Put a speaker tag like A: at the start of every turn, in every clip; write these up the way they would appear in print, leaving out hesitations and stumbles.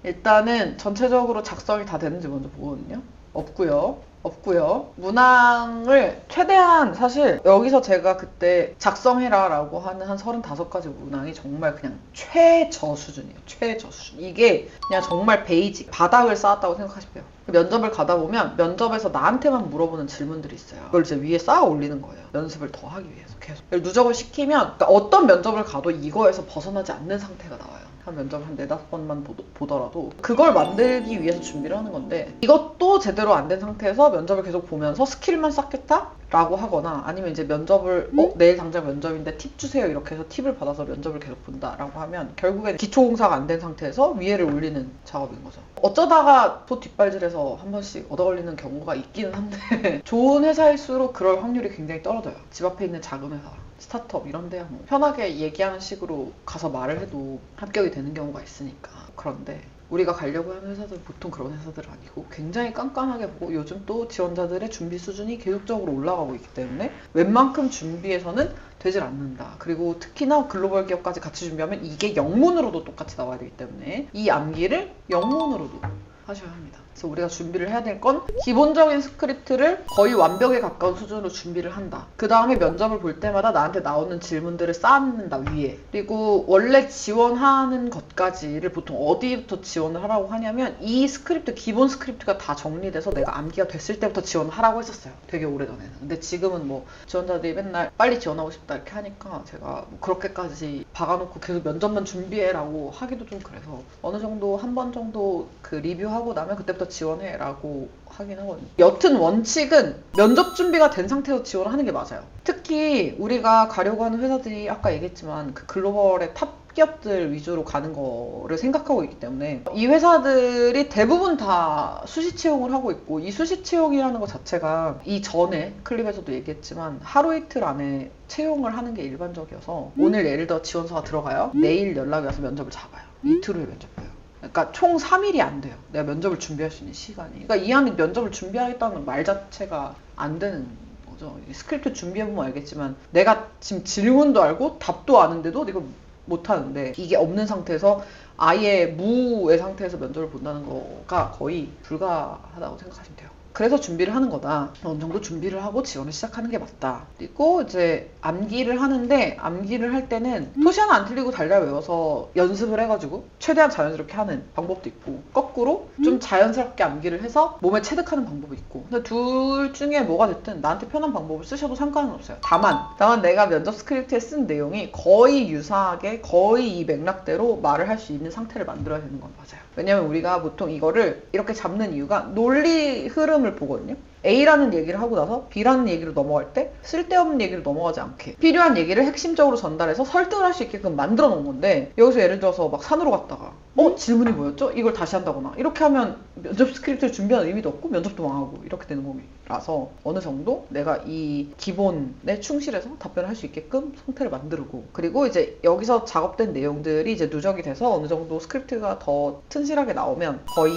A: 일단은 전체적으로 작성이 다 되는지 먼저 보거든요. 없고요. 문항을 최대한 사실 여기서 제가 그때 작성해라 라고 하는 한 35가지 문항이 정말 그냥 최저 수준이에요. 최저 수준. 이게 그냥 정말 베이직, 바닥을 쌓았다고 생각하시면 돼요. 면접을 가다 보면 면접에서 나한테만 물어보는 질문들이 있어요. 그걸 이제 위에 쌓아 올리는 거예요. 연습을 더 하기 위해서 계속. 누적을 시키면 그러니까 어떤 면접을 가도 이거에서 벗어나지 않는 상태가 나와요. 한 면접을 한 4-5번만 보더라도 그걸 만들기 위해서 준비를 하는 건데 이것도 제대로 안 된 상태에서 면접을 계속 보면서 스킬만 쌓겠다? 라고 하거나 아니면 이제 면접을 내일 당장 면접인데 팁 주세요 이렇게 해서 팁을 받아서 면접을 계속 본다 라고 하면 결국엔 기초공사가 안 된 상태에서 위에를 올리는 작업인 거죠. 어쩌다가 또 뒷발질해서 한 번씩 얻어걸리는 경우가 있기는 한데 좋은 회사일수록 그럴 확률이 굉장히 떨어져요. 집 앞에 있는 작은 회사 스타트업 이런 데야 뭐 편하게 얘기하는 식으로 가서 말을 해도 합격이 되는 경우가 있으니까. 그런데 우리가 가려고 하는 회사들은 보통 그런 회사들은 아니고 굉장히 깐깐하게 보고 요즘 또 지원자들의 준비 수준이 계속적으로 올라가고 있기 때문에 웬만큼 준비해서는 되질 않는다. 그리고 특히나 글로벌 기업까지 같이 준비하면 이게 영문으로도 똑같이 나와야 되기 때문에 이 암기를 영문으로도 하셔야 합니다. 그래서 우리가 준비를 해야 될 건 기본적인 스크립트를 거의 완벽에 가까운 수준으로 준비를 한다. 그 다음에 면접을 볼 때마다 나한테 나오는 질문들을 쌓는다 위에. 그리고 원래 지원하는 것까지를 보통 어디부터 지원을 하라고 하냐면 이 스크립트, 기본 스크립트가 다 정리돼서 내가 암기가 됐을 때부터 지원을 하라고 했었어요. 되게 오래전에는. 근데 지금은 뭐 지원자들이 맨날 빨리 지원하고 싶다 이렇게 하니까 제가 뭐 그렇게까지 박아놓고 계속 면접만 준비해라고 하기도 좀 그래서 어느 정도 한 번 정도 그 리뷰하고 나면 그때부터 지원해 라고 하긴 하거든요. 여튼 원칙은 면접 준비가 된 상태에서 지원을 하는 게 맞아요. 특히 우리가 가려고 하는 회사들이 아까 얘기했지만 그 글로벌의 탑 기업들 위주로 가는 거를 생각하고 있기 때문에 이 회사들이 대부분 다 수시 채용을 하고 있고 이 수시 채용이라는 것 자체가 이전에 클립에서도 얘기했지만 하루 이틀 안에 채용을 하는 게 일반적이어서 오늘 예를 들어 지원서가 들어가요. 내일 연락이 와서 면접을 잡아요. 이틀 후에 면접 봐요. 그러니까 총 3일이 안 돼요. 내가 면접을 준비할 수 있는 시간이. 그러니까 이 안에 면접을 준비하겠다는 말 자체가 안 되는 거죠. 스크립트 준비해보면 알겠지만 내가 지금 질문도 알고 답도 아는데도 이걸 못하는데 이게 없는 상태에서 아예 무의 상태에서 면접을 본다는 거가 거의 불가하다고 생각하시면 돼요. 그래서 준비를 하는 거다. 어느 정도 준비를 하고 지원을 시작하는 게 맞다. 그리고 이제 암기를 하는데 암기를 할 때는 토시 하나 안 틀리고 달달 외워서 연습을 해가지고 최대한 자연스럽게 하는 방법도 있고 거꾸로 좀 자연스럽게 암기를 해서 몸에 체득하는 방법이 있고 근데 둘 중에 뭐가 됐든 나한테 편한 방법을 쓰셔도 상관은 없어요. 다만 내가 면접 스크립트에 쓴 내용이 거의 유사하게 거의 이 맥락대로 말을 할 수 있는 상태를 만들어야 되는 건 맞아요. 왜냐면 우리가 보통 이거를 이렇게 잡는 이유가 논리 흐름을 보거든요. A라는 얘기를 하고 나서 B라는 얘기로 넘어갈 때 쓸데없는 얘기로 넘어가지 않게 필요한 얘기를 핵심적으로 전달해서 설득을 할 수 있게끔 만들어 놓은 건데 여기서 예를 들어서 막 산으로 갔다가 질문이 뭐였죠? 이걸 다시 한다거나 이렇게 하면 면접 스크립트를 준비하는 의미도 없고 면접도 망하고 이렇게 되는 거라서 어느 정도 내가 이 기본에 충실해서 답변을 할 수 있게끔 상태를 만들고 그리고 이제 여기서 작업된 내용들이 이제 누적이 돼서 어느 정도 스크립트가 더 튼실하게 나오면 거의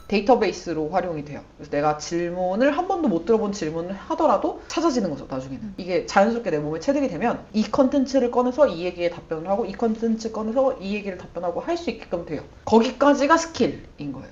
A: 데이터베이스로 활용이 돼요. 그래서 내가 질문을 한 번도 못 들어본 질문을 하더라도 찾아지는 거죠, 나중에는. 이게 자연스럽게 내 몸에 체득이 되면 이 컨텐츠를 꺼내서 이 얘기에 답변을 하고 이 컨텐츠 꺼내서 이 얘기를 답변하고 할 수 있게끔 돼요. 거기까지가 스킬인 거예요.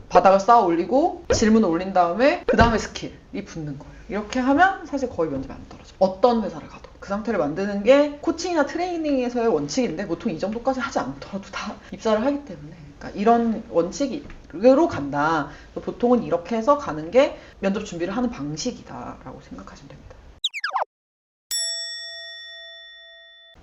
A: 바닥을 쌓아 올리고 질문을 올린 다음에 그 다음에 스킬이 붙는 거예요. 이렇게 하면 사실 거의 면접이 안 떨어져요. 어떤 회사를 가도. 그 상태를 만드는 게 코칭이나 트레이닝에서의 원칙인데 보통 이 정도까지 하지 않더라도 다 입사를 하기 때문에 그러니까 이런 원칙으로 간다. 보통은 이렇게 해서 가는 게 면접 준비를 하는 방식이다 라고 생각하시면 됩니다.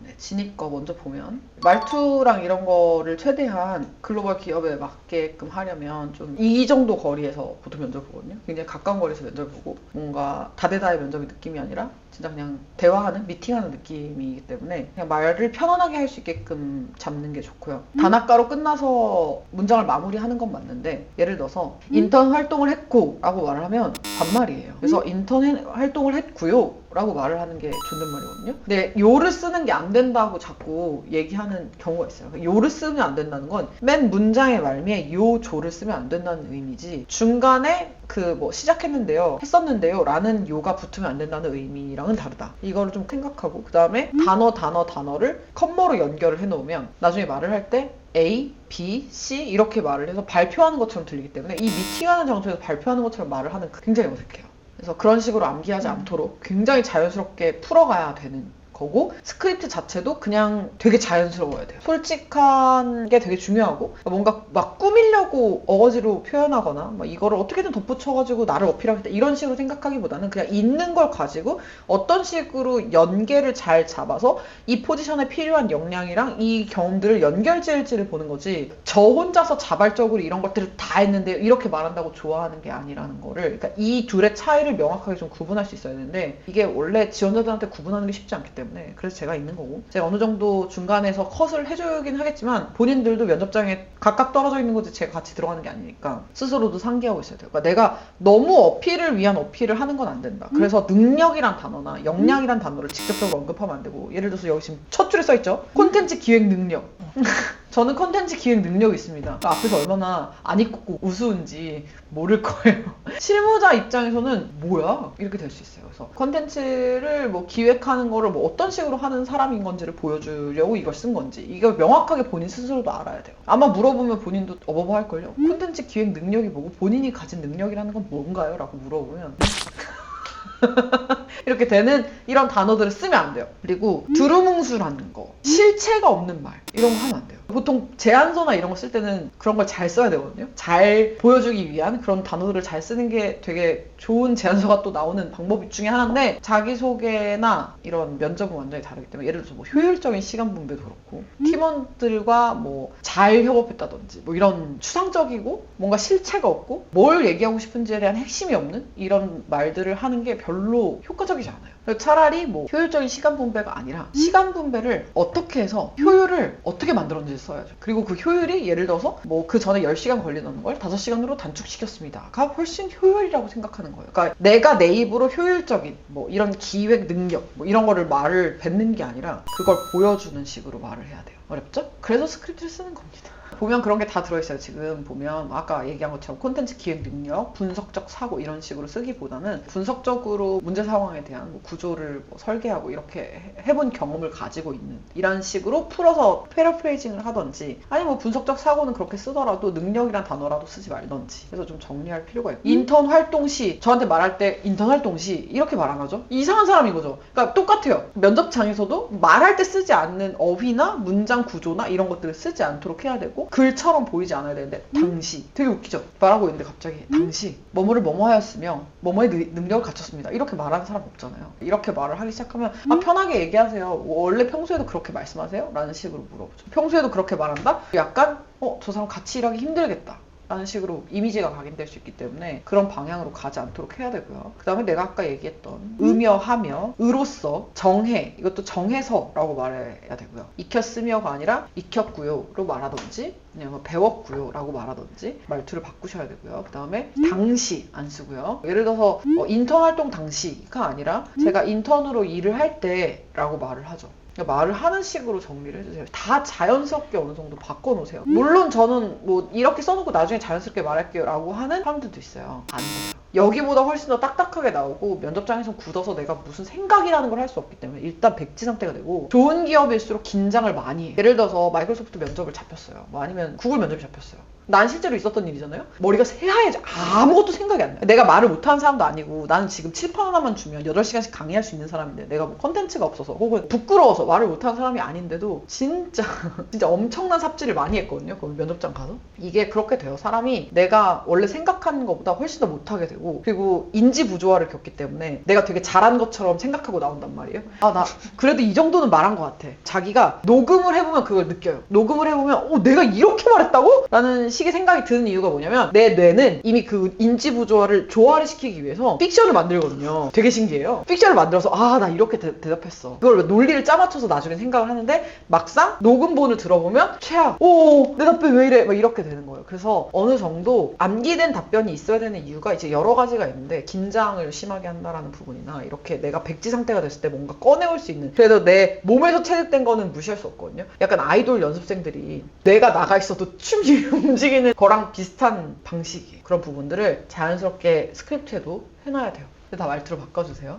A: 네, 진입 거 먼저 보면 말투랑 이런 거를 최대한 글로벌 기업에 맞게끔 하려면 좀 이 정도 거리에서 보통 면접 보거든요. 굉장히 가까운 거리에서 면접 보고 뭔가 다대다의 면접의 느낌이 아니라 진짜 그냥 대화하는, 미팅하는 느낌이기 때문에 그냥 말을 편안하게 할 수 있게끔 잡는 게 좋고요. 단아까로 끝나서 문장을 마무리하는 건 맞는데 예를 들어서 인턴 활동을 했고 라고 말을 하면 반말이에요. 그래서 인턴 활동을 했고요 라고 말을 하는 게 존댓말이거든요. 근데 요를 쓰는 게 안 된다고 자꾸 얘기하는 경우가 있어요. 요를 쓰면 안 된다는 건 맨 문장의 말미에 요 조를 쓰면 안 된다는 의미지, 중간에 그 뭐 시작했는데요, 했었는데요 라는 요가 붙으면 안 된다는 의미랑은 다르다. 이거를 좀 생각하고, 그 다음에 단어를 컴마로 연결을 해놓으면 나중에 말을 할 때 A, B, C 이렇게 말을 해서 발표하는 것처럼 들리기 때문에 이 미팅하는 장소에서 발표하는 것처럼 말을 하는 굉장히 어색해요. 그래서 그런 식으로 암기하지 않도록 굉장히 자연스럽게 풀어가야 되는 거고, 스크립트 자체도 그냥 되게 자연스러워야 돼요. 솔직한 게 되게 중요하고, 뭔가 막 꾸미려고 어거지로 표현하거나 막 이거를 어떻게든 덧붙여가지고 나를 어필하겠다 이런 식으로 생각하기보다는 그냥 있는 걸 가지고 어떤 식으로 연계를 잘 잡아서 이 포지션에 필요한 역량이랑 이 경험들을 연결지을지를 보는 거지, 저 혼자서 자발적으로 이런 것들을 다 했는데 이렇게 말한다고 좋아하는 게 아니라는 거를, 그러니까 이 둘의 차이를 명확하게 좀 구분할 수 있어야 되는데, 이게 원래 지원자들한테 구분하는 게 쉽지 않기 때문에 그래서 제가 있는 거고, 제가 어느 정도 중간에서 컷을 해주긴 하겠지만 본인들도 면접장에 각각 떨어져 있는 거지 제가 같이 들어가는 게 아니니까 스스로도 상기하고 있어야 돼요. 그러니까 내가 너무 어필을 위한 어필을 하는 건 안 된다. 그래서 능력이란 단어나 역량이란 단어를 직접적으로 언급하면 안 되고, 예를 들어서 여기 지금 첫 줄에 써있죠? 콘텐츠 기획 능력. 저는 컨텐츠 기획 능력이 있습니다. 그러니까 앞에서 얼마나 안 입고 우스운지 모를 거예요. 실무자 입장에서는 뭐야? 이렇게 될 수 있어요. 그래서 컨텐츠를 뭐 기획하는 거를 뭐 어떤 식으로 하는 사람인 건지를 보여주려고 이걸 쓴 건지, 이걸 명확하게 본인 스스로도 알아야 돼요. 아마 물어보면 본인도 어버버 할걸요? 콘텐츠 기획 능력이 뭐고 본인이 가진 능력이라는 건 뭔가요? 라고 물어보면 이렇게 되는 이런 단어들을 쓰면 안 돼요. 그리고 두루뭉술하는 거, 실체가 없는 말 이런 거 하면 안 돼요. 보통 제안서나 이런 거 쓸 때는 그런 걸 잘 써야 되거든요. 잘 보여주기 위한 그런 단어들을 잘 쓰는 게 되게 좋은 제안서가 또 나오는 방법 중에 하나인데, 자기소개나 이런 면접은 완전히 다르기 때문에, 예를 들어서 뭐 효율적인 시간 분배도 그렇고 팀원들과 뭐 잘 협업했다든지 뭐 이런 추상적이고 뭔가 실체가 없고 뭘 얘기하고 싶은지에 대한 핵심이 없는 이런 말들을 하는 게 별로 효과적이지 않아요. 차라리 뭐 효율적인 시간 분배가 아니라 시간 분배를 어떻게 해서 효율을 어떻게 만들었는지 써야죠. 그리고 그 효율이 예를 들어서 뭐 그 전에 10시간 걸리던 걸 5시간으로 단축시켰습니다가 훨씬 효율이라고 생각하는 거예요. 그러니까 내가 내 입으로 효율적인 뭐 이런 기획 능력 뭐 이런 거를 말을 뱉는 게 아니라 그걸 보여주는 식으로 말을 해야 돼요. 어렵죠? 그래서 스크립트를 쓰는 겁니다. 보면 그런 게 다 들어있어요. 지금 보면 아까 얘기한 것처럼 콘텐츠 기획 능력, 분석적 사고 이런 식으로 쓰기보다는 분석적으로 문제 상황에 대한 뭐 구조를 뭐 설계하고 이렇게 해본 경험을 가지고 있는 이런 식으로 풀어서 패러프레이징을 하던지, 아니 뭐 분석적 사고는 그렇게 쓰더라도 능력이란 단어라도 쓰지 말던지, 그래서 좀 정리할 필요가 있고, 인턴 활동 시 저한테 말할 때 인턴 활동 시 이렇게 말 안 하죠? 이상한 사람인 거죠. 그러니까 똑같아요. 면접장에서도 말할 때 쓰지 않는 어휘나 문장 구조나 이런 것들을 쓰지 않도록 해야 되고, 글처럼 보이지 않아야 되는데 당시 되게 웃기죠? 말하고 있는데 갑자기 당시 뭐뭐를 뭐뭐하였으며 뭐뭐의 능력을 갖췄습니다 이렇게 말하는 사람 없잖아요. 이렇게 말을 하기 시작하면 아 편하게 얘기하세요. 원래 평소에도 그렇게 말씀하세요? 라는 식으로 물어보죠. 평소에도 그렇게 말한다? 약간 저 사람 같이 일하기 힘들겠다 라는 식으로 이미지가 각인될 수 있기 때문에 그런 방향으로 가지 않도록 해야 되고요. 그 다음에 내가 아까 얘기했던 으며 하며, 으로써, 정해, 이것도 정해서라고 말해야 되고요. 익혔으며가 아니라 익혔고요로 말하던지, 그냥 뭐 배웠고요 라고 말하던지 말투를 바꾸셔야 되고요. 그 다음에 당시 안 쓰고요. 예를 들어서 인턴 활동 당시가 아니라 제가 인턴으로 일을 할 때 라고 말을 하죠. 말을 하는 식으로 정리를 해주세요. 다 자연스럽게 어느 정도 바꿔놓으세요. 물론 저는 뭐 이렇게 써놓고 나중에 자연스럽게 말할게요 라고 하는 사람들도 있어요. 안 돼요. 여기보다 훨씬 더 딱딱하게 나오고 면접장에서 굳어서 내가 무슨 생각이라는 걸 할 수 없기 때문에 일단 백지 상태가 되고, 좋은 기업일수록 긴장을 많이 해요. 예를 들어서 마이크로소프트 면접을 잡혔어요. 뭐 아니면 구글 면접이 잡혔어요. 난 실제로 있었던 일이잖아요. 머리가 새하얘져. 아무것도 생각이 안 나요. 내가 말을 못하는 사람도 아니고, 나는 지금 칠판 하나만 주면 8시간씩 강의할 수 있는 사람인데, 내가 뭐 컨텐츠가 없어서 혹은 부끄러워서 말을 못하는 사람이 아닌데도 진짜 엄청난 삽질을 많이 했거든요. 그 면접장 가서. 이게 그렇게 돼요. 사람이 내가 원래 생각하는 것보다 훨씬 더 못하게 되고, 그리고 인지 부조화를 겪기 때문에 내가 되게 잘한 것처럼 생각하고 나온단 말이에요. 아, 나 그래도 이 정도는 말한 것 같아. 자기가 녹음을 해보면 그걸 느껴요. 녹음을 해보면 내가 이렇게 말했다고? 라는 식의 생각이 드는 이유가 뭐냐면, 내 뇌는 이미 그 인지 부조화를 조화를 시키기 위해서 픽션을 만들거든요. 되게 신기해요. 픽션을 만들어서 나 이렇게 대답했어. 그걸 논리를 짜맞춰서 나중에 생각을 하는데, 막상 녹음본을 들어보면 최악. 내 답변 왜 이래? 막 이렇게 되는 거예요. 그래서 어느 정도 암기된 답변이 있어야 되는 이유가, 이제 여러 여러 가지가 있는데 긴장을 심하게 한다라는 부분이나 이렇게 내가 백지 상태가 됐을 때 뭔가 꺼내올 수 있는 그래도 내 몸에서 체득된 거는 무시할 수 없거든요. 약간 아이돌 연습생들이 내가 나가 있어도 춤이 움직이는 거랑 비슷한 방식이에요. 그런 부분들을 자연스럽게 스크립트에도 해놔야 돼요. 근데 다 말투로 바꿔주세요.